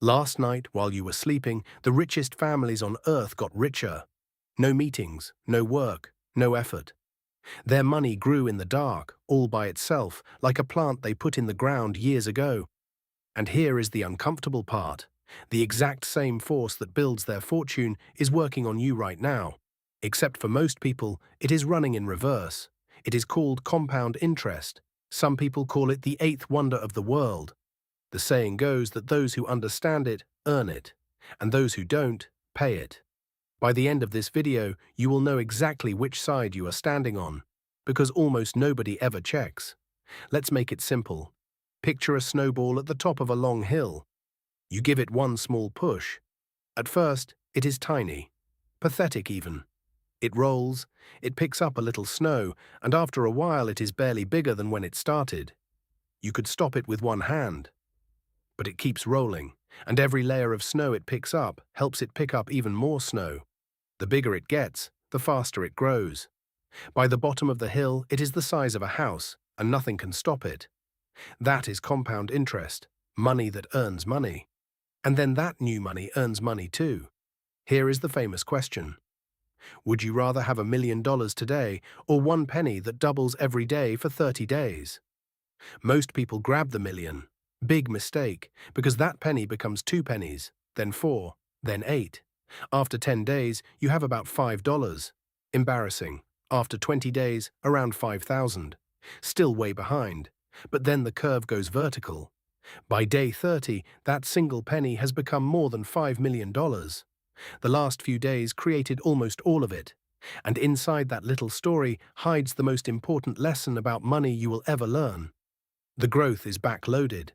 Last night, while you were sleeping, the richest families on earth got richer. No meetings, no work, no effort. Their money grew in the dark, all by itself, like a plant they put in the ground years ago. And here is the uncomfortable part. The exact same force that builds their fortune is working on you right now. Except for most people, it is running in reverse. It is called compound interest. Some people call it the eighth wonder of the world. The saying goes that those who understand it earn it, and those who don't pay it. By the end of this video, you will know exactly which side you are standing on, because almost nobody ever checks. Let's make it simple. Picture a snowball at the top of a long hill. You give it one small push. At first, it is tiny, pathetic even. It rolls, it picks up a little snow, and after a while it is barely bigger than when it started. You could stop it with one hand. But it keeps rolling, and every layer of snow it picks up helps it pick up even more snow. The bigger it gets, the faster it grows. By the bottom of the hill, it is the size of a house, and nothing can stop it. That is compound interest, money that earns money. And then that new money earns money too. Here is the famous question. Would you rather have $1 million today or one penny that doubles every day for 30 days? Most people grab the million. Big mistake, because that penny becomes 2 pennies, then 4, then 8. After 10 days, you have about $5. Embarrassing. After 20 days, around 5,000. Still way behind. But then the curve goes vertical. By day 30, that single penny has become more than $5 million. The last few days created almost all of it. And inside that little story hides the most important lesson about money you will ever learn. The growth is backloaded.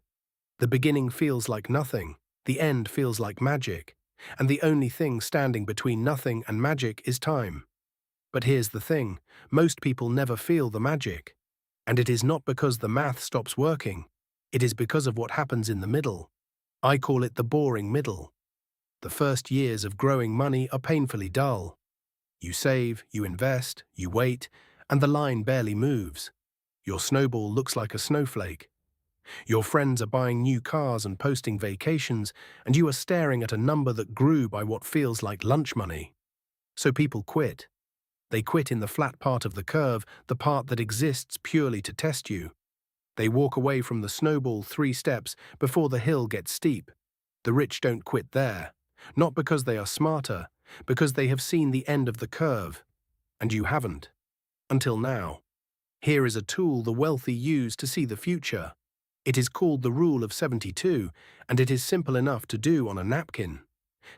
The beginning feels like nothing, the end feels like magic, and the only thing standing between nothing and magic is time. But here's the thing, most people never feel the magic. And it is not because the math stops working, it is because of what happens in the middle. I call it the boring middle. The first years of growing money are painfully dull. You save, you invest, you wait, and the line barely moves. Your snowball looks like a snowflake. Your friends are buying new cars and posting vacations, and you are staring at a number that grew by what feels like lunch money. So people quit. They quit in the flat part of the curve, the part that exists purely to test you. They walk away from the snowball 3 steps before the hill gets steep. The rich don't quit there, not because they are smarter, because they have seen the end of the curve. And you haven't. Until now. Here is a tool the wealthy use to see the future. It is called the Rule of 72, and it is simple enough to do on a napkin.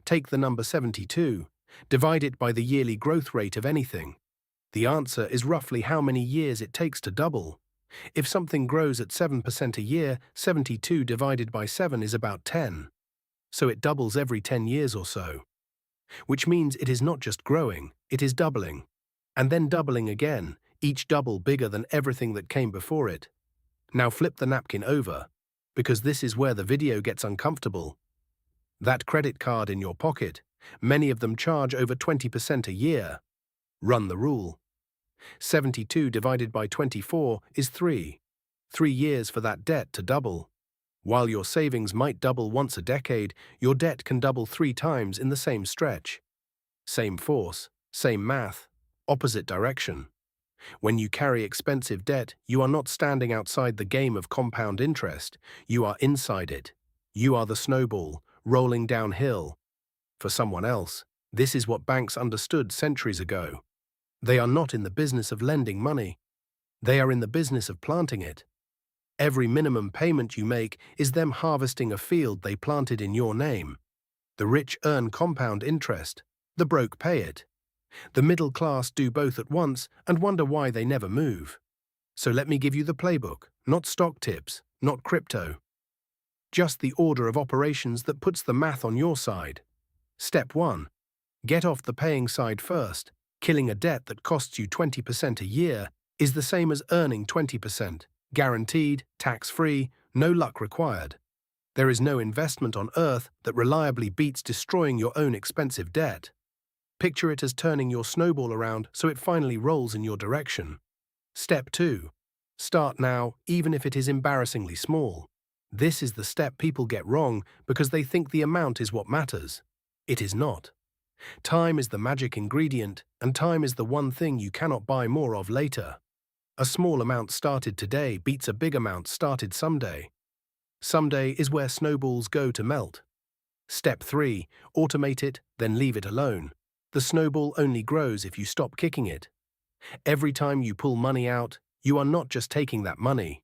Take the number 72, divide it by the yearly growth rate of anything. The answer is roughly how many years it takes to double. If something grows at 7% a year, 72 divided by 7 is about 10. So it doubles every 10 years or so. Which means it is not just growing, it is doubling. And then doubling again, each double bigger than everything that came before it. Now flip the napkin over, because this is where the video gets uncomfortable. That credit card in your pocket, many of them charge over 20% a year. Run the rule. 72 divided by 24 is 3. 3 years for that debt to double. While your savings might double once a decade, your debt can double 3 times in the same stretch. Same force, same math, opposite direction. When you carry expensive debt, you are not standing outside the game of compound interest. You are inside it. You are the snowball, rolling downhill. For someone else, this is what banks understood centuries ago. They are not in the business of lending money. They are in the business of planting it. Every minimum payment you make is them harvesting a field they planted in your name. The rich earn compound interest. The broke pay it. The middle class do both at once and wonder why they never move. So let me give you the playbook, not stock tips, not crypto. Just the order of operations that puts the math on your side. Step 1. Get off the paying side first. Killing a debt that costs you 20% a year is the same as earning 20%. Guaranteed, tax-free, no luck required. There is no investment on earth that reliably beats destroying your own expensive debt. Picture it as turning your snowball around so it finally rolls in your direction. Step 2. Start now, even if it is embarrassingly small. This is the step people get wrong because they think the amount is what matters. It is not. Time is the magic ingredient, and time is the one thing you cannot buy more of later. A small amount started today beats a big amount started someday. Someday is where snowballs go to melt. Step 3. Automate it, then leave it alone. The snowball only grows if you stop kicking it. Every time you pull money out, you are not just taking that money.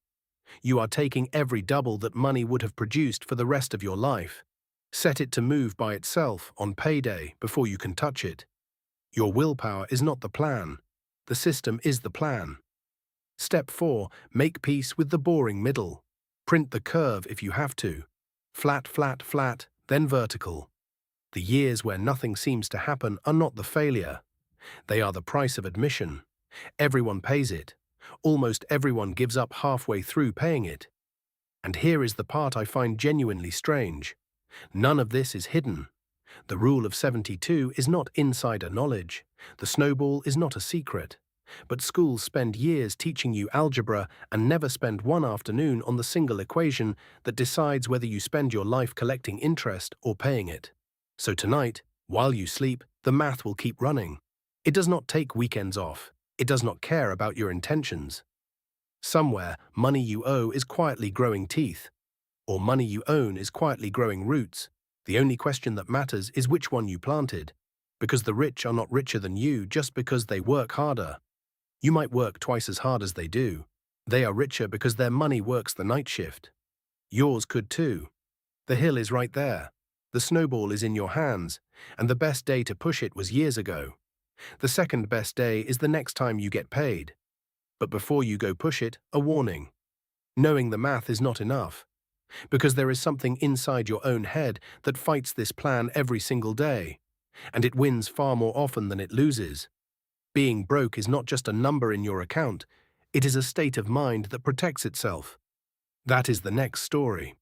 You are taking every double that money would have produced for the rest of your life. Set it to move by itself on payday before you can touch it. Your willpower is not the plan. The system is the plan. Step 4. Make peace with the boring middle. Print the curve if you have to. Flat, flat, flat, then vertical. The years where nothing seems to happen are not the failure. They are the price of admission. Everyone pays it. Almost everyone gives up halfway through paying it. And here is the part I find genuinely strange. None of this is hidden. The rule of 72 is not insider knowledge. The snowball is not a secret. But schools spend years teaching you algebra and never spend one afternoon on the single equation that decides whether you spend your life collecting interest or paying it. So tonight, while you sleep, the math will keep running. It does not take weekends off. It does not care about your intentions. Somewhere, money you owe is quietly growing teeth, or money you own is quietly growing roots. The only question that matters is which one you planted, because the rich are not richer than you just because they work harder. You might work twice as hard as they do. They are richer because their money works the night shift. Yours could too. The hill is right there. The snowball is in your hands, and the best day to push it was years ago. The second best day is the next time you get paid. But before you go push it, a warning. Knowing the math is not enough, because there is something inside your own head that fights this plan every single day, and it wins far more often than it loses. Being broke is not just a number in your account, it is a state of mind that protects itself. That is the next story.